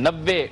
90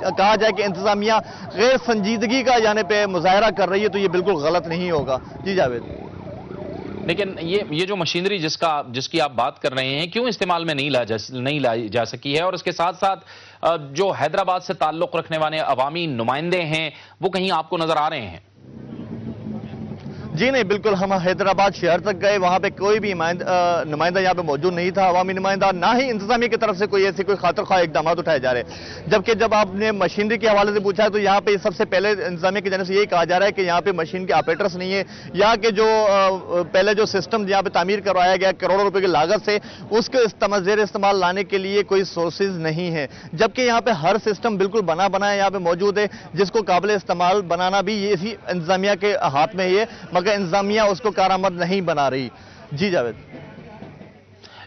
کہا جائے کہ انتظامیہ غیر سنجیدگی کا یعنی پہ مظاہرہ کر رہی ہے تو یہ بالکل غلط نہیں ہوگا. جی جاوید. لیکن یہ جو مشینری جس کی آپ بات کر رہے ہیں کیوں استعمال میں نہیں لائی جا سکی ہے، اور اس کے ساتھ ساتھ جو حیدرآباد سے تعلق رکھنے والے عوامی نمائندے ہیں وہ کہیں آپ کو نظر آ رہے ہیں؟ جی نہیں، بالکل ہم حیدرآباد شہر تک گئے، وہاں پہ کوئی بھی نمائندہ یہاں پہ موجود نہیں تھا، عوامی نمائندہ، نہ ہی انتظامیہ کی طرف سے کوئی ایسی کوئی خاطر خواہ اقدامات اٹھائے جا رہے ہیں. جبکہ جب آپ نے مشینری کے حوالے سے پوچھا ہے تو یہاں پہ سب سے پہلے انتظامیہ کی جانب سے یہی کہا جا رہا ہے کہ یہاں پہ مشین کے آپریٹرس نہیں ہے، یہاں کے جو پہلے جو سسٹم یہاں پہ تعمیر کروایا گیا کروڑوں روپے کی لاگت سے، اس کو زیر استعمال لانے کے لیے کوئی سورسز نہیں ہے. جبکہ یہاں پہ ہر سسٹم بالکل بنا یہاں پہ موجود ہے جس کو قابل استعمال بنانا بھی اسی انتظامیہ کے ہاتھ میں ہی ہے، مگر انتظامیہ اس کو کارآمد نہیں بنا رہی. جی جاوید.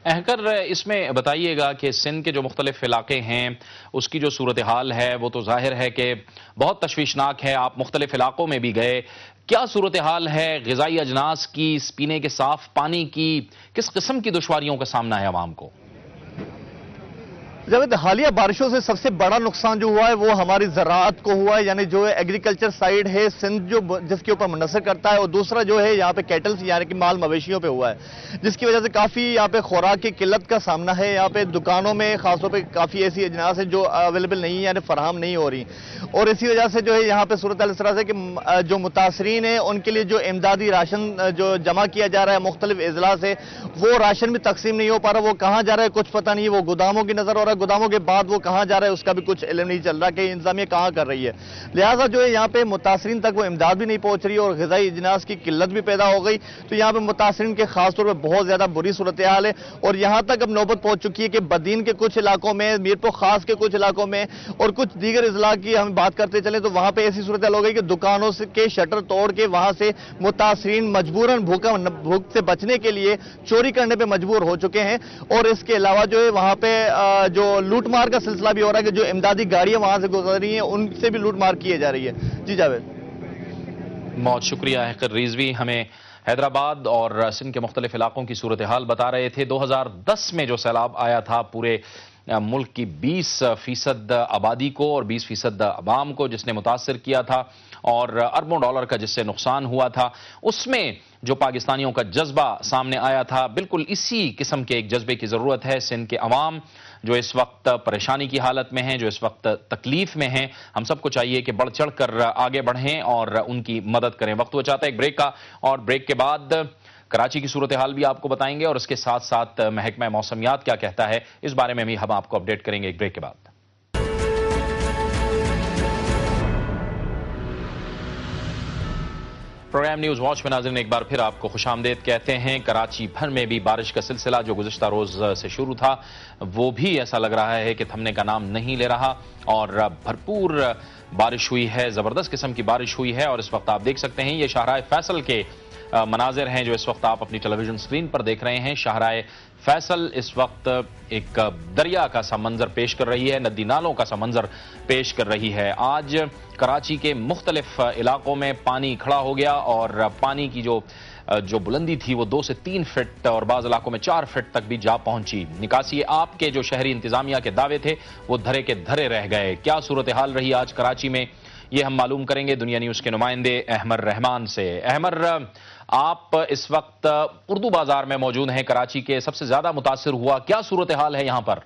احکر اس میں بتائیے گا کہ سندھ کے جو مختلف علاقے ہیں اس کی جو صورتحال ہے وہ تو ظاہر ہے کہ بہت تشویشناک ہے. آپ مختلف علاقوں میں بھی گئے، کیا صورتحال ہے غذائی اجناس کی، پینے کے صاف پانی کی، کس قسم کی دشواریوں کا سامنا ہے عوام کو؟ جاوید، حالیہ بارشوں سے سب سے بڑا نقصان جو ہوا ہے وہ ہماری زراعت کو ہوا ہے، یعنی جو ایگریکلچر سائیڈ ہے سندھ جس کے اوپر منحصر کرتا ہے، اور دوسرا جو ہے یہاں پہ کیٹلز یعنی کہ مال مویشیوں پہ ہوا ہے، جس کی وجہ سے کافی یہاں پہ خوراک کی قلت کا سامنا ہے. یہاں پہ دکانوں میں خاص طور پہ کافی ایسی اجناس ہیں جو اویلیبل نہیں ہیں، یعنی فراہم نہیں ہو رہی، اور اسی وجہ سے جو ہے یہاں پہ صورتحال اس طرح سے کہ جو متاثرین ہیں ان کے لیے جو امدادی راشن جو جمع کیا جا رہا ہے مختلف اضلاع سے، وہ راشن بھی تقسیم نہیں ہو پا رہا. وہ کہاں جا رہا ہے کچھ پتہ نہیں، وہ گوداموں کی نظر ہو رہا ہے، گوداموں کے بعد وہ کہاں جا رہا ہے اس کا بھی کچھ علم نہیں چل رہا کہ انتظامیہ کہاں کر رہی ہے. لہٰذا جو ہے یہاں پہ متاثرین تک وہ امداد بھی نہیں پہنچ رہی اور غذائی اجناس کی قلت بھی پیدا ہو گئی. تو یہاں پہ متاثرین کے خاص طور پہ بہت زیادہ بری صورتحال ہے، اور یہاں تک اب نوبت پہنچ چکی ہے کہ بدین کے کچھ علاقوں میں، میرپور خاص کے کچھ علاقوں میں اور کچھ دیگر اضلاع کی ہم بات کرتے چلیں تو وہاں پہ ایسی صورتحال ہو گئی کہ دکانوں کے شٹر توڑ کے وہاں سے متاثرین مجبوراً بھوک سے بچنے کے لیے چوری کرنے پہ مجبور ہو چکے ہیں. اور اس کے علاوہ جو ہے وہاں پہ جو لوٹ مار کا سلسلہ بھی ہو رہا ہے کہ جو امدادی گاڑیاں وہاں سے گزر رہی ہیں ان سے بھی لوٹ مار کیے جا رہی ہے. جی جاوید. بہت شکریہ احکر رضوی، ہمیں حیدرآباد اور سندھ کے مختلف علاقوں کی صورتحال بتا رہے تھے. 2010 میں جو سیلاب آیا تھا پورے ملک کی 20% آبادی کو اور 20% عوام کو جس نے متاثر کیا تھا، اور اربوں ڈالر کا جس سے نقصان ہوا تھا، اس میں جو پاکستانیوں کا جذبہ سامنے آیا تھا، بالکل اسی قسم کے ایک جذبے کی ضرورت ہے. سندھ کے عوام جو اس وقت پریشانی کی حالت میں ہیں، جو اس وقت تکلیف میں ہیں، ہم سب کو چاہیے کہ بڑھ چڑھ کر آگے بڑھیں اور ان کی مدد کریں. وقت ہو چاہتا ہے ایک بریک کا، اور بریک کے بعد کراچی کی صورتحال بھی آپ کو بتائیں گے، اور اس کے ساتھ ساتھ محکمہ موسمیات کیا کہتا ہے اس بارے میں بھی ہم آپ کو اپڈیٹ کریں گے ایک بریک کے بعد. پروگرام نیوز واچ میں ناظرین ایک بار پھر آپ کو خوش آمدید کہتے ہیں. کراچی بھر میں بھی بارش کا سلسلہ جو گزشتہ روز سے شروع تھا وہ بھی ایسا لگ رہا ہے کہ تھمنے کا نام نہیں لے رہا، اور بھرپور بارش ہوئی ہے، زبردست قسم کی بارش ہوئی ہے. اور اس وقت آپ دیکھ سکتے ہیں یہ شاہراہ فیصل کے مناظر ہیں جو اس وقت آپ اپنی ٹیلی ویژن سکرین پر دیکھ رہے ہیں. شاہراہ فیصل اس وقت ایک دریا کا سا منظر پیش کر رہی ہے، ندی نالوں کا سا منظر پیش کر رہی ہے. آج کراچی کے مختلف علاقوں میں پانی کھڑا ہو گیا، اور پانی کی جو بلندی تھی وہ 2 سے 3 فٹ اور بعض علاقوں میں 4 فٹ تک بھی جا پہنچی. نکاسی آپ کے جو شہری انتظامیہ کے دعوے تھے وہ دھرے کے دھرے رہ گئے. کیا صورتحال رہی آج کراچی میں، یہ ہم معلوم کریں گے دنیا نیوز کے نمائندے احمر رحمان سے. احمر، آپ اس وقت اردو بازار میں موجود ہیں، کراچی کے سب سے زیادہ متاثر ہوا، کیا صورتحال ہے یہاں پر؟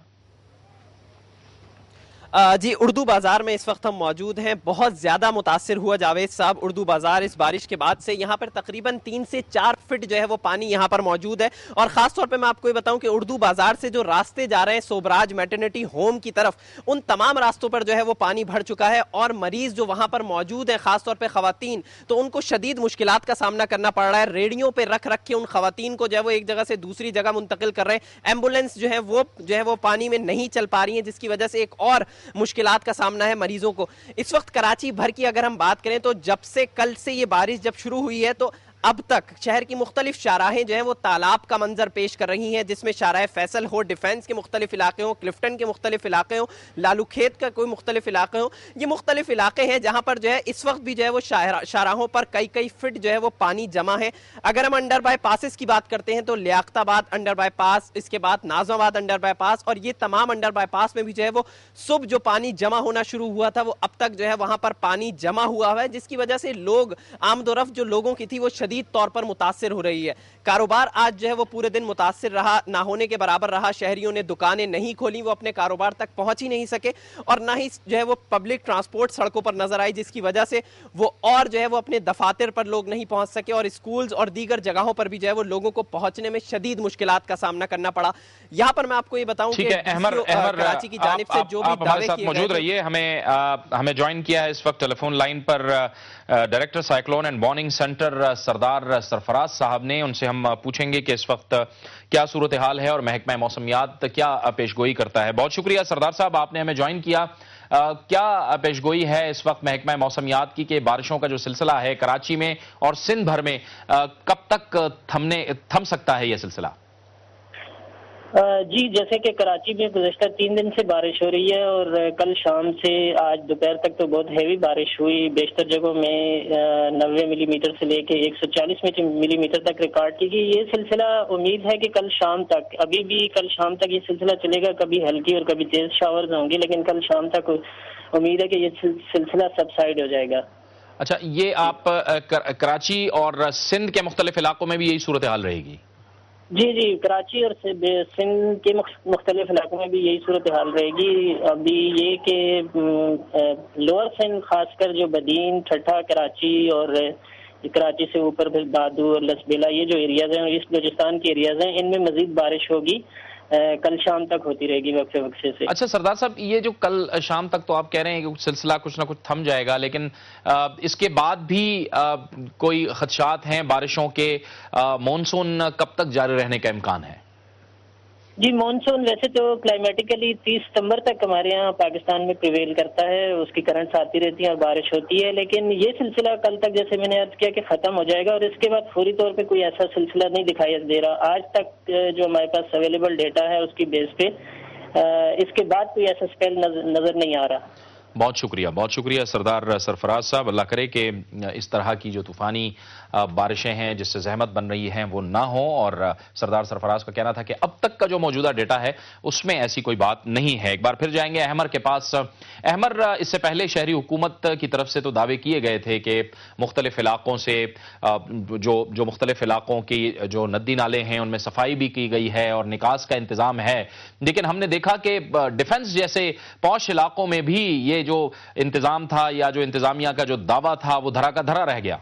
جی، اردو بازار میں اس وقت ہم موجود ہیں. بہت زیادہ متاثر ہوا جاوید صاحب اردو بازار اس بارش کے بعد سے. یہاں پر تقریباً 3 سے 4 فٹ جو ہے وہ پانی یہاں پر موجود ہے. اور خاص طور پہ میں آپ کو یہ بتاؤں کہ اردو بازار سے جو راستے جا رہے ہیں سوبراج میٹرنٹی ہوم کی طرف، ان تمام راستوں پر جو ہے وہ پانی بھر چکا ہے. اور مریض جو وہاں پر موجود ہیں خاص طور پہ خواتین، تو ان کو شدید مشکلات کا سامنا کرنا پڑ رہا ہے. ریڑیوں پہ رکھ کے ان خواتین کو جو ہے وہ ایک جگہ سے دوسری جگہ منتقل کر رہے ہیں. ایمبولینس جو ہے وہ پانی میں نہیں چل پا رہی ہیں، جس کی وجہ سے ایک اور مشکلات کا سامنا ہے مریضوں کو. اس وقت کراچی بھر کی اگر ہم بات کریں تو جب سے کل سے یہ بارش جب شروع ہوئی ہے تو اب تک شہر کی مختلف شاہراہیں جو ہیں وہ تالاب کا منظر پیش کر رہی ہیں، جس میں شاہراہ فیصل ہو، ڈیفینس کے مختلف علاقے ہوں، کلفٹن کے مختلف علاقے ہوں، لالو کھیت کا کوئی مختلف علاقے ہوں. یہ مختلف علاقے ہیں جہاں پر جو ہے اس وقت بھی جو ہے وہ شاہراہوں پر کئی فٹ جو ہے وہ پانی جمع ہے. اگر ہم انڈر بائی پاسز کی بات کرتے ہیں تو لیاقت آباد انڈر بائی پاس، اس کے بعد نازم آباد انڈر بائی پاس، اور یہ تمام انڈر بائی پاس میں بھی جو ہے وہ صبح جو پانی جمع ہونا شروع ہوا تھا وہ اب تک جو ہے وہاں پر پانی جمع ہوا ہے، جس کی وجہ سے لوگ آمد و رفت جو لوگوں کی تھی وہ شدید طور پر متاثر ہو رہی ہے. کاروبار آج جو ہے وہ پورے دن متاثر رہا، نہ ہونے کے برابر رہا. شہریوں نے دکانیں نہیں کھولی، وہ اپنے کاروبار تک پہنچ ہی نہیں سکے، اور نہ ہی جو ہے وہ پبلک ٹرانسپورٹ سڑکوں پر نظر آئی، جس کی وجہ سے وہ اور جو ہے وہ اپنے دفاتر پر لوگ نہیں پہنچ سکے، اور اسکولز اور دیگر جگہوں پر بھی جو ہے وہ لوگوں کو پہنچنے میں شدید مشکلات کا سامنا کرنا پڑا. یہاں پر میں آپ کو یہ بتاؤں کہ کراچی کی جانب سے جو بھی ہمارے ساتھ موجود رہیے. ہمیں جوائن کیا ہے اس وقت ٹیلی فون لائن پر director cyclone and warning centre Sardar Sarfraz صاحب نے. ان سے ہم پوچھیں گے کہ اس وقت کیا صورتحال ہے اور محکمہ موسمیات کیا پیشگوئی کرتا ہے. بہت شکریہ سردار صاحب، آپ نے ہمیں جوائن کیا. کیا پیشگوئی ہے اس وقت محکمہ موسمیات کی کہ بارشوں کا جو سلسلہ ہے کراچی میں اور سندھ بھر میں کب تک تھم سکتا ہے یہ سلسلہ؟ جی، جیسے کہ کراچی میں گزشتہ 3 دن سے بارش ہو رہی ہے، اور کل شام سے آج دوپہر تک تو بہت ہیوی بارش ہوئی. بیشتر جگہوں میں 90 ملی میٹر سے لے کے 140 ملی میٹر تک ریکارڈ کی گئی. یہ سلسلہ امید ہے کہ کل شام تک، ابھی بھی کل شام تک یہ سلسلہ چلے گا. کبھی ہلکی اور کبھی تیز شاورز ہوں گی، لیکن کل شام تک امید ہے کہ یہ سلسلہ سبسائڈ ہو جائے گا. اچھا، یہ آپ کراچی اور سندھ کے مختلف علاقوں میں بھی یہی صورتحال رہے گی؟ جی، کراچی اور سندھ کے مختلف علاقوں میں بھی یہی صورتحال رہے گی. ابھی یہ کہ لوور سندھ، خاص کر جو بدین، ٹھٹھا، کراچی اور کراچی سے اوپر پھر بادو اور لسبیلا، یہ جو ایریاز ہیں اور ایسٹ بلوچستان کے ایریاز ہیں، ان میں مزید بارش ہوگی. کل شام تک ہوتی رہے گی وقفے سے. اچھا سردار صاحب، یہ جو کل شام تک تو آپ کہہ رہے ہیں کہ سلسلہ کچھ نہ کچھ تھم جائے گا، لیکن اس کے بعد بھی کوئی خدشات ہیں بارشوں کے؟ مونسون کب تک جاری رہنے کا امکان ہے؟ جی، مانسون ویسے تو کلائمیٹیکلی 30 ستمبر تک ہمارے یہاں پاکستان میں پریویل کرتا ہے. اس کی کرنٹس آتی رہتی ہیں اور بارش ہوتی ہے، لیکن یہ سلسلہ کل تک جیسے میں نے عرض کیا کہ ختم ہو جائے گا، اور اس کے بعد فوری طور پہ کوئی ایسا سلسلہ نہیں دکھائی دے رہا. آج تک جو ہمارے پاس اویلیبل ڈیٹا ہے اس کی بیس پہ اس کے بعد کوئی ایسا اسپیل نظر نہیں آ رہا. بہت شکریہ سردار سرفراز صاحب. اللہ کرے کہ اس طرح کی جو طوفانی بارشیں ہیں جس سے زحمت بن رہی ہیں وہ نہ ہوں. اور سردار سرفراز کا کہنا تھا کہ اب تک کا جو موجودہ ڈیٹا ہے اس میں ایسی کوئی بات نہیں ہے. ایک بار پھر جائیں گے احمر کے پاس. احمر، اس سے پہلے شہری حکومت کی طرف سے تو دعوے کیے گئے تھے کہ مختلف علاقوں سے جو مختلف علاقوں کی جو ندی نالے ہیں ان میں صفائی بھی کی گئی ہے اور نکاس کا انتظام ہے، لیکن ہم نے دیکھا کہ ڈیفنس جیسے پوش علاقوں میں بھی یہ جو انتظام تھا یا جو انتظامیہ کا جو دعویٰ تھا وہ دھرا کا دھرا رہ گیا.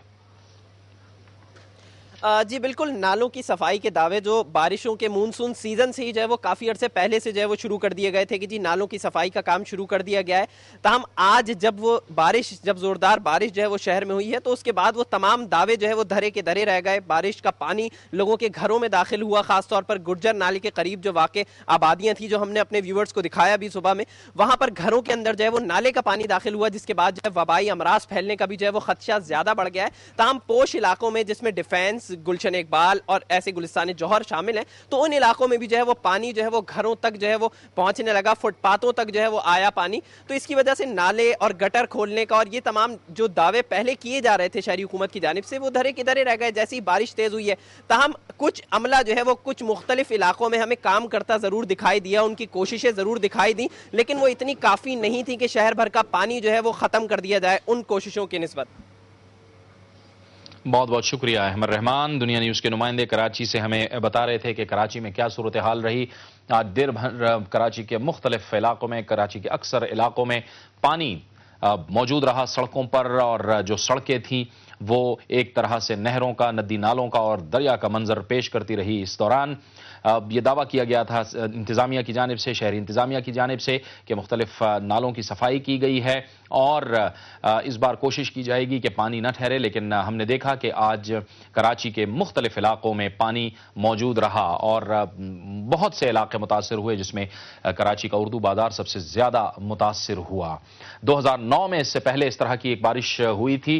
جی بالکل، نالوں کی صفائی کے دعوے جو بارشوں کے مونسون سیزن سے ہی جو ہے وہ کافی عرصے پہلے سے جو ہے وہ شروع کر دیے گئے تھے کہ جی نالوں کی صفائی کا کام شروع کر دیا گیا ہے. تاہم آج جب زوردار بارش جو ہے وہ شہر میں ہوئی ہے تو اس کے بعد وہ تمام دعوے جو ہے وہ دھرے کے دھرے رہ گئے. بارش کا پانی لوگوں کے گھروں میں داخل ہوا، خاص طور پر گرجر نالے کے قریب جو واقع آبادیاں تھیں جو ہم نے اپنے ویورز کو دکھایا بھی صبح میں، وہاں پر گھروں کے اندر جو ہے وہ نالے کا پانی داخل ہوا، جس کے بعد جو ہے وبائی امراض پھیلنے کا بھی جو ہے وہ خدشہ زیادہ بڑھ گیا ہے. تاہم پوش علاقوں میں جس میں ڈیفینس، گلشن اقبال اور ایسے گلستان جوہر شامل ہیں، تو ان علاقوں میں بھی جو ہے وہ پانی جو ہے وہ گھروں تک جو ہے وہ پہنچنے لگا، فٹ پاتھوں تک جو ہے وہ آیا پانی. تو اس کی وجہ سے نالے اور گٹر کھولنے کا اور یہ تمام جو دعوے پہلے کیے جا رہے تھے شہری حکومت کی جانب سے وہ دھرے کے دھرے رہ گئے جیسی بارش تیز ہوئی ہے. تاہم کچھ عملہ جو ہے وہ کچھ مختلف علاقوں میں ہمیں کام کرتا ضرور دکھائی دیا، ان کی کوششیں ضرور دکھائی دی، لیکن وہ اتنی کافی نہیں تھی کہ شہر بھر کا پانی جو ہے وہ ختم کر دیا جائے ان کوششوں کی نسبت. بہت شکریہ احمد رحمان. دنیا نیوز کے نمائندے کراچی سے ہمیں بتا رہے تھے کہ کراچی میں کیا صورتحال رہی. آج دیر بھر کراچی کے مختلف علاقوں میں، کراچی کے اکثر علاقوں میں پانی موجود رہا سڑکوں پر، اور جو سڑکیں تھیں وہ ایک طرح سے نہروں کا، ندی نالوں کا اور دریا کا منظر پیش کرتی رہی. اس دوران یہ دعویٰ کیا گیا تھا انتظامیہ کی جانب سے، شہری انتظامیہ کی جانب سے، کہ مختلف نالوں کی صفائی کی گئی ہے اور اس بار کوشش کی جائے گی کہ پانی نہ ٹھہرے. لیکن ہم نے دیکھا کہ آج کراچی کے مختلف علاقوں میں پانی موجود رہا اور بہت سے علاقے متاثر ہوئے، جس میں کراچی کا اردو بازار سب سے زیادہ متاثر ہوا. 2009 میں اس سے پہلے اس طرح کی ایک بارش ہوئی تھی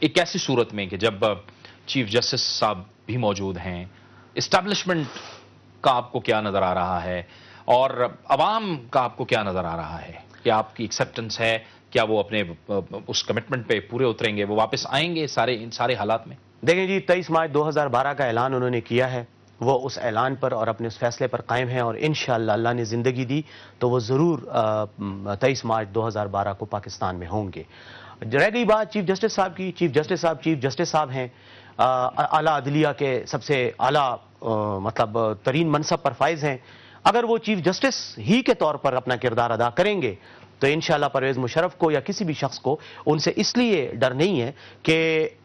ایک ایسی صورت میں کہ جب چیف جسٹس صاحب بھی موجود ہیں، اسٹیبلشمنٹ کا آپ کو کیا نظر آ رہا ہے اور عوام کا آپ کو کیا نظر آ رہا ہے؟ کیا آپ کی ایکسیپٹنس ہے؟ کیا وہ اپنے اس کمٹمنٹ پہ پورے اتریں گے؟ وہ واپس آئیں گے ان سارے حالات میں؟ دیکھیں جی، 23 مارچ 2012 کا اعلان انہوں نے کیا ہے، وہ اس اعلان پر اور اپنے اس فیصلے پر قائم ہیں، اور انشاءاللہ اللہ نے زندگی دی تو وہ ضرور 23 مارچ 2012 کو پاکستان میں ہوں گے۔ رہ گئی بات چیف جسٹس صاحب کی، چیف جسٹس صاحب ہیں، اعلیٰ عدلیہ کے سب سے اعلیٰ ترین منصب پر فائز ہیں۔ اگر وہ چیف جسٹس ہی کے طور پر اپنا کردار ادا کریں گے تو انشاءاللہ پرویز مشرف کو یا کسی بھی شخص کو ان سے اس لیے ڈر نہیں ہے کہ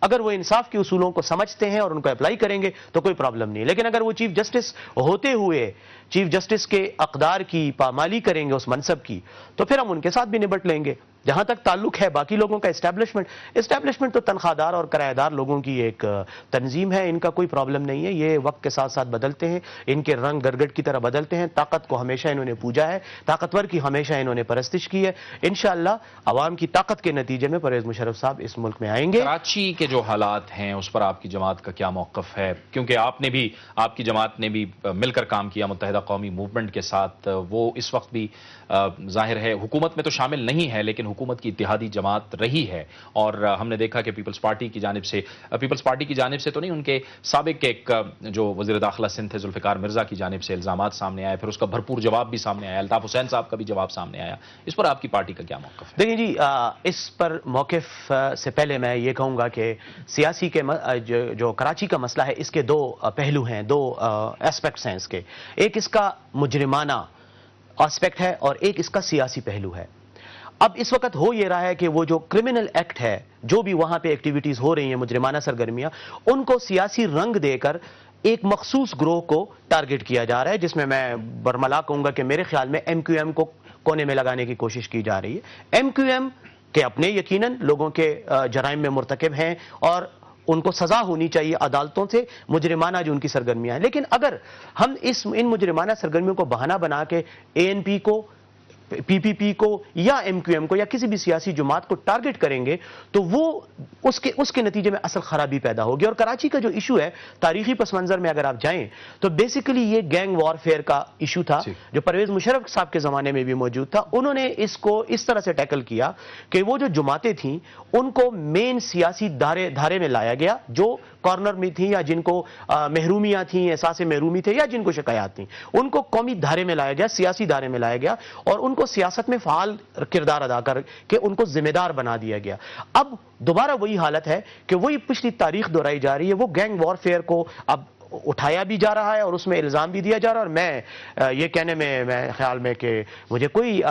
اگر وہ انصاف کے اصولوں کو سمجھتے ہیں اور ان کو اپلائی کریں گے تو کوئی پرابلم نہیں ہے، لیکن اگر وہ چیف جسٹس ہوتے ہوئے چیف جسٹس کے اقدار کی پامالی کریں گے اس منصب کی تو پھر ہم ان کے ساتھ بھی نبٹ لیں گے۔ جہاں تک تعلق ہے باقی لوگوں کا اسٹیبلشمنٹ تو تنخواہ دار اور کرایہ دار لوگوں کی ایک تنظیم ہے، ان کا کوئی پرابلم نہیں ہے، یہ وقت کے ساتھ ساتھ بدلتے ہیں، ان کے رنگ گرگٹ کی طرح بدلتے ہیں، طاقت کو ہمیشہ انہوں نے پوجا ہے، طاقتور کی ہمیشہ انہوں نے پرستش کی ہے۔ انشاءاللہ عوام کی طاقت کے نتیجے میں پرویز مشرف صاحب اس ملک میں آئیں گے۔ کراچی کے جو حالات ہیں اس پر آپ کی جماعت کا کیا موقف ہے؟ کیونکہ آپ کی جماعت نے بھی مل کر کام کیا متحدہ قومی موومنٹ کے ساتھ، وہ اس وقت بھی ظاہر ہے حکومت میں تو شامل نہیں ہے لیکن حکومت کی اتحادی جماعت رہی ہے، اور ہم نے دیکھا کہ پیپلز پارٹی کی جانب سے تو نہیں، ان کے سابق ایک جو وزیر داخلہ سندھ تھے ذوالفقار مرزا کی جانب سے الزامات سامنے آئے، پھر اس کا بھرپور جواب بھی سامنے آیا، الطاف حسین صاحب کا بھی جواب سامنے آیا، اس پر آپ کی پارٹی کا کیا موقف ہے؟ دیکھیں جی، اس پر موقف سے پہلے میں یہ کہوں گا کہ سیاسی کے جو کراچی کا مسئلہ ہے اس کے دو پہلو ہیں، دو ایسپیکٹس ہیں اس کے، ایک اس کا مجرمانہ ایسپیکٹ ہے اور ایک اس کا سیاسی پہلو ہے۔ اب اس وقت ہو یہ رہا ہے کہ وہ جو کرمنل ایکٹ ہے، جو بھی وہاں پہ ایکٹیویٹیز ہو رہی ہیں، مجرمانہ سرگرمیاں، ان کو سیاسی رنگ دے کر ایک مخصوص گروہ کو ٹارگٹ کیا جا رہا ہے، جس میں برملا کہوں گا کہ میرے خیال میں ایم کیو ایم کو کونے میں لگانے کی کوشش کی جا رہی ہے۔ ایم کیو ایم کے اپنے یقیناً لوگوں کے جرائم میں مرتکب ہیں اور ان کو سزا ہونی چاہیے عدالتوں سے، مجرمانہ جو ان کی سرگرمیاں ہیں، لیکن اگر ہم ان مجرمانہ سرگرمیوں کو بہانہ بنا کے اے این پی کو، پی پی پی کو یا ایم کیو ایم کو یا کسی بھی سیاسی جماعت کو ٹارگٹ کریں گے تو وہ اس کے نتیجے میں اصل خرابی پیدا ہوگی۔ اور کراچی کا جو ایشو ہے تاریخی پس منظر میں اگر آپ جائیں تو بیسیکلی یہ گینگ وار فیئر کا ایشو تھا جو پرویز مشرف صاحب کے زمانے میں بھی موجود تھا۔ انہوں نے اس کو اس طرح سے ٹیکل کیا کہ وہ جو جماعتیں تھیں ان کو مین سیاسی دھارے میں لایا گیا، جو کارنر میں تھیں یا جن کو محرومیاں تھیں، احساس محرومی تھے یا جن کو شکایات تھیں، ان کو قومی دھارے میں لایا گیا، سیاسی دھارے میں لایا گیا اور ان کو سیاست میں فعال کردار ادا کر کے ان کو ذمہ دار بنا دیا گیا۔ اب دوبارہ وہی حالت ہے کہ وہی پچھلی تاریخ دہرائی جا رہی ہے، وہ گینگ وار فیئر کو اب اٹھایا بھی جا رہا ہے اور اس میں الزام بھی دیا جا رہا ہے، اور میں یہ کہنے میں خیال میں کہ مجھے کوئی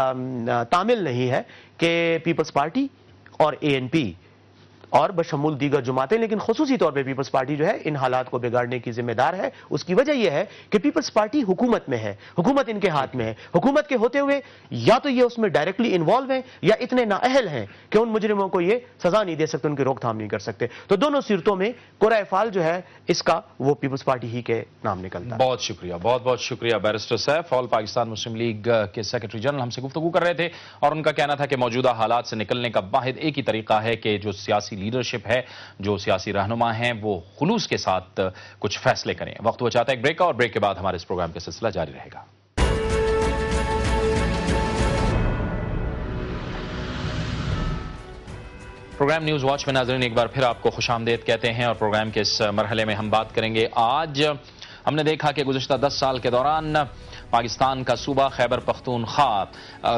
تعمیل نہیں ہے کہ پیپلز پارٹی اور اے این پی اور بشمول دیگر جماعتیں، لیکن خصوصی طور پہ پیپلز پارٹی جو ہے ان حالات کو بگاڑنے کی ذمہ دار ہے۔ اس کی وجہ یہ ہے کہ پیپلز پارٹی حکومت میں ہے، حکومت ان کے ہاتھ میں ہے، حکومت کے ہوتے ہوئے یا تو یہ اس میں ڈائریکٹلی انوالو ہیں یا اتنے نااہل ہیں کہ ان مجرموں کو یہ سزا نہیں دے سکتے، ان کی روک تھام نہیں کر سکتے۔ تو دونوں صورتوں میں قرعہ فعال جو ہے اس کا وہ پیپلز پارٹی ہی کے نام نکلتا ہے۔ بہت شکریہ، بہت شکریہ بیرسٹر سیف۔ آل پاکستان مسلم لیگ کے سیکرٹری جنرل ہم سے گفتگو کر رہے تھے اور ان کا کہنا تھا کہ موجودہ حالات سے نکلنے کا واحد ایک ہی طریقہ ہے کہ جو سیاسی لیڈرشپ ہے، جو سیاسی رہنما ہیں، وہ خلوص کے ساتھ کچھ فیصلے کریں۔ وقت ہوا چاہتا ہے ایک بریک کا، اور بریک کے بعد ہمارے اس پروگرام کا سلسلہ جاری رہے گا۔ پروگرام نیوز واچ میں ناظرین ایک بار پھر آپ کو خوش آمدید کہتے ہیں، اور پروگرام کے اس مرحلے میں ہم بات کریں گے۔ آج ہم نے دیکھا کہ گزشتہ 10 سال کے دوران پاکستان کا صوبہ خیبر پختونخوا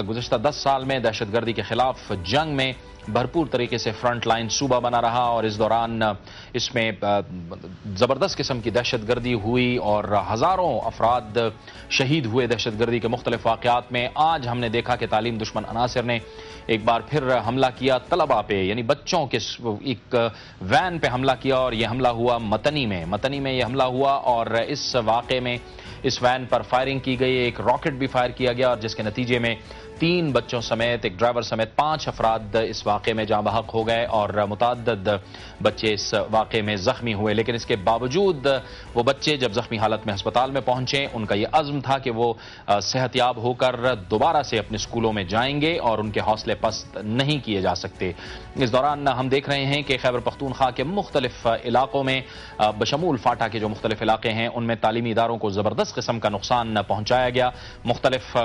گزشتہ 10 سال میں دہشت گردی کے خلاف جنگ میں بھرپور طریقے سے فرنٹ لائن صوبہ بنا رہا، اور اس دوران اس میں زبردست قسم کی دہشت گردی ہوئی اور ہزاروں افراد شہید ہوئے دہشت گردی کے مختلف واقعات میں۔ آج ہم نے دیکھا کہ تعلیم دشمن عناصر نے ایک بار پھر حملہ کیا طلبہ پہ، یعنی بچوں کے ایک وین پہ حملہ کیا، اور یہ حملہ ہوا متنی میں یہ حملہ ہوا، اور اس واقعے میں اس وین پر فائرنگ کی گئی، ایک راکٹ بھی فائر کیا گیا، اور جس کے نتیجے میں 3 بچوں سمیت ایک ڈرائیور سمیت 5 افراد اس واقعے میں جاں بحق ہو گئے اور متعدد بچے اس واقعے میں زخمی ہوئے، لیکن اس کے باوجود وہ بچے جب زخمی حالت میں ہسپتال میں پہنچے، ان کا یہ عزم تھا کہ وہ صحت یاب ہو کر دوبارہ سے اپنے اسکولوں میں جائیں گے اور ان کے حوصلے پست نہیں کیے جا سکتے۔ اس دوران ہم دیکھ رہے ہیں کہ خیبر پختونخوا کے مختلف علاقوں میں بشمول فاٹا کے جو مختلف علاقے ہیں ان میں تعلیمی اداروں کو زبردست قسم کا نقصان پہنچایا گیا، مختلف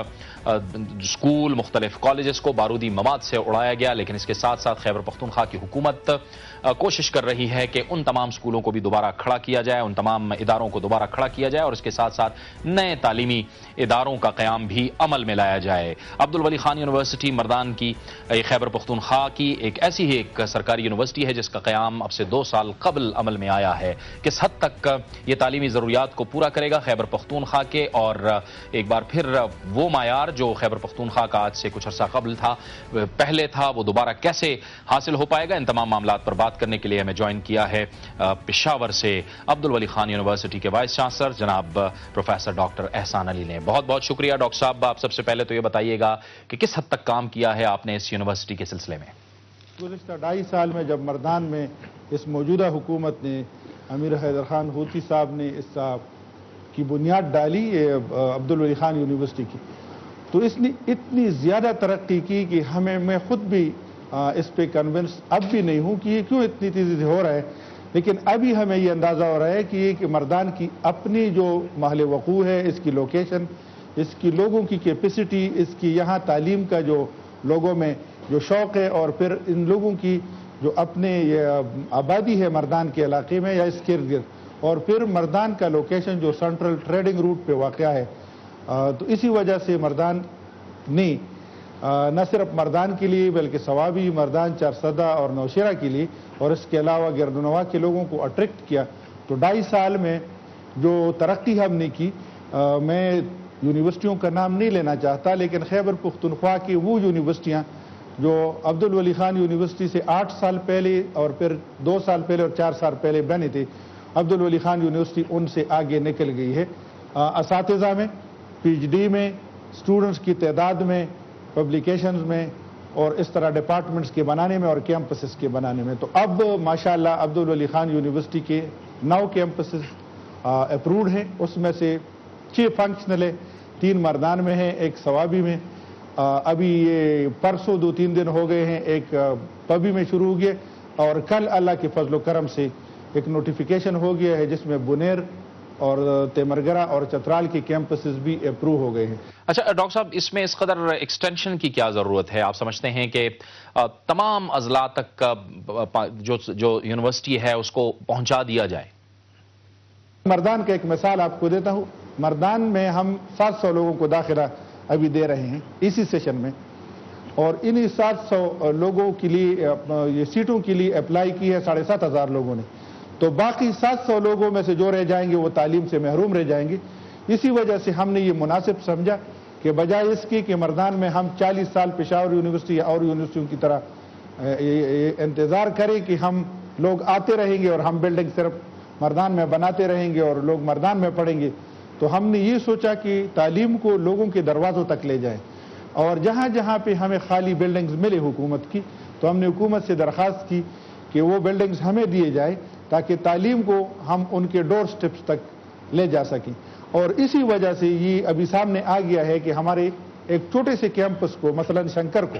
اسکول، مختلف کالجز کو بارودی مواد سے اڑایا گیا، لیکن اس کے ساتھ ساتھ خیبر پختونخوا کی حکومت کوشش کر رہی ہے کہ ان تمام اسکولوں کو بھی دوبارہ کھڑا کیا جائے، ان تمام اداروں کو دوبارہ کھڑا کیا جائے اور اس کے ساتھ ساتھ نئے تعلیمی اداروں کا قیام بھی عمل میں لایا جائے۔ عبدالولی خان یونیورسٹی مردان کی خیبر پختونخوا کی ایک ایسی ہی ایک سرکاری یونیورسٹی ہے جس کا قیام اب سے 2 سال قبل عمل میں آیا ہے۔ کس حد تک یہ تعلیمی ضروریات کو پورا کرے گا خیبر پختونخوا کے، اور ایک بار پھر وہ معیار جو خیبر پختونخوا کا آج سے کچھ عرصہ قبل تھا، پہلے تھا، وہ دوبارہ کیسے حاصل ہو پائے گا، ان تمام معاملات پر بات کرنے کے لیے ہمیں جوائن کیا ہے پشاور سے عبدالولی خان یونیورسٹی کے وائس چانسلر جناب پروفیسر ڈاکٹر احسان علی نے۔ بہت بہت شکریہ ڈاکٹر صاحب۔ آپ سب سے پہلے تو یہ بتائیے گا کہ کس حد تک کام کیا ہے آپ نے اس یونیورسٹی کے سلسلے میں؟ گزشتہ 2.5 سال میں جب مردان میں اس موجودہ حکومت نے، امیر حیدر خان ہوتی صاحب نے اس کی بنیاد ڈالی عبدالولی خان یونیورسٹی کی، تو اس نے اتنی زیادہ ترقی کی کہ میں خود بھی اس پہ کنونس اب بھی نہیں ہوں کہ یہ کیوں اتنی تیزی ہو رہا ہے، لیکن ابھی ہمیں یہ اندازہ ہو رہا ہے کہ مردان کی اپنی جو محل وقوع ہے، اس کی لوکیشن، اس کی لوگوں کی کیپیسٹی، اس کی یہاں تعلیم کا جو لوگوں میں جو شوق ہے، اور پھر ان لوگوں کی جو اپنے آبادی ہے مردان کے علاقے میں یا اس کے ارد گرد، اور پھر مردان کا لوکیشن جو سینٹرل ٹریڈنگ روٹ پہ واقع ہے، تو اسی وجہ سے مردان نے نہ صرف مردان کے لیے بلکہ سوابی، مردان، چارسدہ اور نوشیرہ کے لیے اور اس کے علاوہ گردنواں کے لوگوں کو اٹریکٹ کیا۔ تو 2.5 سال میں جو ترقی ہم نے کی، میں یونیورسٹیوں کا نام نہیں لینا چاہتا، لیکن خیبر پختونخوا کی وہ یونیورسٹیاں جو عبدالولی خان یونیورسٹی سے 8 سال پہلے اور پھر 2 سال پہلے اور 4 سال پہلے بنے تھے، عبدالولی خان یونیورسٹی ان سے آگے نکل گئی ہے، اساتذہ میں، پی ایچ ڈی میں، اسٹوڈنٹس کی تعداد میں، پبلیکیشنز میں، اور اس طرح ڈپارٹمنٹس کے بنانے میں اور کیمپسز کے بنانے میں۔ تو اب ماشاءاللہ عبدالولی خان یونیورسٹی کے 9 کیمپسز اپروڈ ہیں، اس میں سے 6 فنکشنل ہے، 3 مردان میں ہیں، ایک سوابی میں، ابھی یہ پرسوں 2-3 دن ہو گئے ہیں، ایک پبی میں شروع ہو گیا، اور کل اللہ کے فضل و کرم سے ایک نوٹیفیکیشن ہو گیا ہے جس میں بنیر اور تیمرگرہ اور چترال کے کیمپسز بھی اپروو ہو گئے ہیں۔ اچھا ڈاکٹر صاحب، اس میں اس قدر ایکسٹینشن کی کیا ضرورت ہے؟ آپ سمجھتے ہیں کہ تمام اضلاع تک جو یونیورسٹی ہے اس کو پہنچا دیا جائے؟ مردان کا ایک مثال آپ کو دیتا ہوں، مردان میں ہم 700 لوگوں کو داخلہ ابھی دے رہے ہیں اسی سیشن میں، اور انہی 700 لوگوں کے لیے یہ سیٹوں کے لیے اپلائی کی ہے 7,500 لوگوں نے، تو باقی 700 لوگوں میں سے جو رہ جائیں گے وہ تعلیم سے محروم رہ جائیں گے۔ اسی وجہ سے ہم نے یہ مناسب سمجھا کہ بجائے اس کی کہ مردان میں ہم 40 سال پشاور یونیورسٹی یا اور یونیورسٹیوں کی طرح انتظار کریں کہ ہم لوگ آتے رہیں گے اور ہم بلڈنگ صرف مردان میں بناتے رہیں گے اور لوگ مردان میں پڑھیں گے، تو ہم نے یہ سوچا کہ تعلیم کو لوگوں کے دروازوں تک لے جائیں، اور جہاں جہاں پہ ہمیں خالی بلڈنگز ملے حکومت کی، تو ہم نے حکومت سے درخواست کی کہ وہ بلڈنگز ہمیں دیے جائے تاکہ تعلیم کو ہم ان کے ڈور سٹیپس تک لے جا سکیں۔ اور اسی وجہ سے یہ ابھی سامنے آ گیا ہے کہ ہمارے ایک چھوٹے سے کیمپس کو، مثلا شنکر کو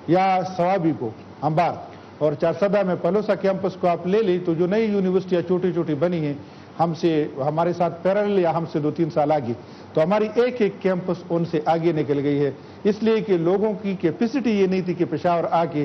یا سوابی کو، امبار اور چارسدہ میں پلوسا کیمپس کو آپ لے لیں، تو جو نئی یونیورسٹیاں چھوٹی چھوٹی بنی ہیں ہمارے ساتھ پیرل یا ہم سے 2-3 سال آگے، تو ہماری ایک کیمپس ان سے آگے نکل گئی ہے، اس لیے کہ لوگوں کی کیپیسٹی یہ نہیں تھی کہ پشاور آ کے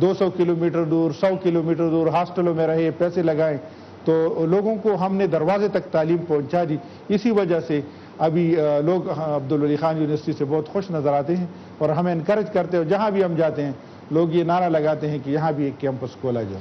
200 کلومیٹر دور، 100 کلومیٹر دور ہاسٹلوں میں رہے، پیسے لگائیں، تو لوگوں کو ہم نے دروازے تک تعلیم پہنچا دی۔ اسی وجہ سے ابھی لوگ عبدالولی خان یونیورسٹی سے بہت خوش نظر آتے ہیں اور ہمیں انکریج کرتے ہیں، جہاں بھی ہم جاتے ہیں لوگ یہ نعرہ لگاتے ہیں کہ یہاں بھی ایک کیمپس کھولا جائے۔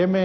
MA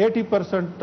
80%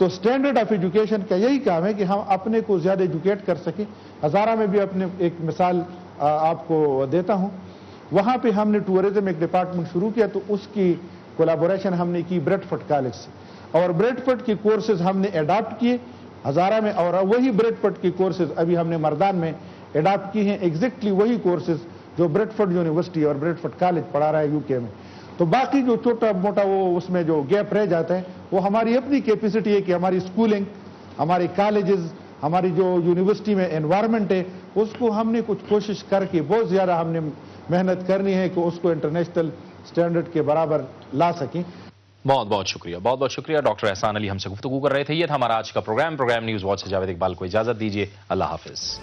تو اسٹینڈرڈ آف ایجوکیشن کا یہی کام ہے کہ ہم اپنے کو زیادہ ایجوکیٹ کر سکیں. ہزارہ میں بھی اپنے ایک مثال آپ کو دیتا ہوں. وہاں پہ ہم نے ٹورزم ایک ڈپارٹمنٹ شروع کیا, تو اس کی کولیبوریشن ہم نے کی بریڈ فورڈ کالج سے, اور بریڈ فورڈ کے کورسز ہم نے اڈاپٹ کیے ہزارہ میں, اور وہی بریڈ فورڈ کے کورسز ابھی ہم نے مردان میں اڈاپٹ کی ہیں, ایگزیکٹلی وہی کورسز جو بریڈ فورڈ یونیورسٹی اور بریڈ فورڈ کالج پڑھا رہا ہے یو کے میں. تو باقی جو چھوٹا موٹا وہ اس میں جو گیپ رہ جاتا ہے وہ ہماری اپنی کیپیسٹی ہے کہ ہماری اسکولنگ, ہماری کالجز, ہماری جو یونیورسٹی میں انوائرمنٹ ہے اس کو ہم نے کچھ کوشش کر کے بہت زیادہ ہم نے محنت کرنی ہے کہ اس کو انٹرنیشنل سٹینڈرڈ کے برابر لا سکیں. بہت بہت شکریہ ڈاکٹر احسان علی ہم سے گفتگو کر رہے تھے. یہ تھا ہمارا آج کا پروگرام نیوز واچ سے جاوید اقبال کو اجازت دیجیے. اللہ حافظ.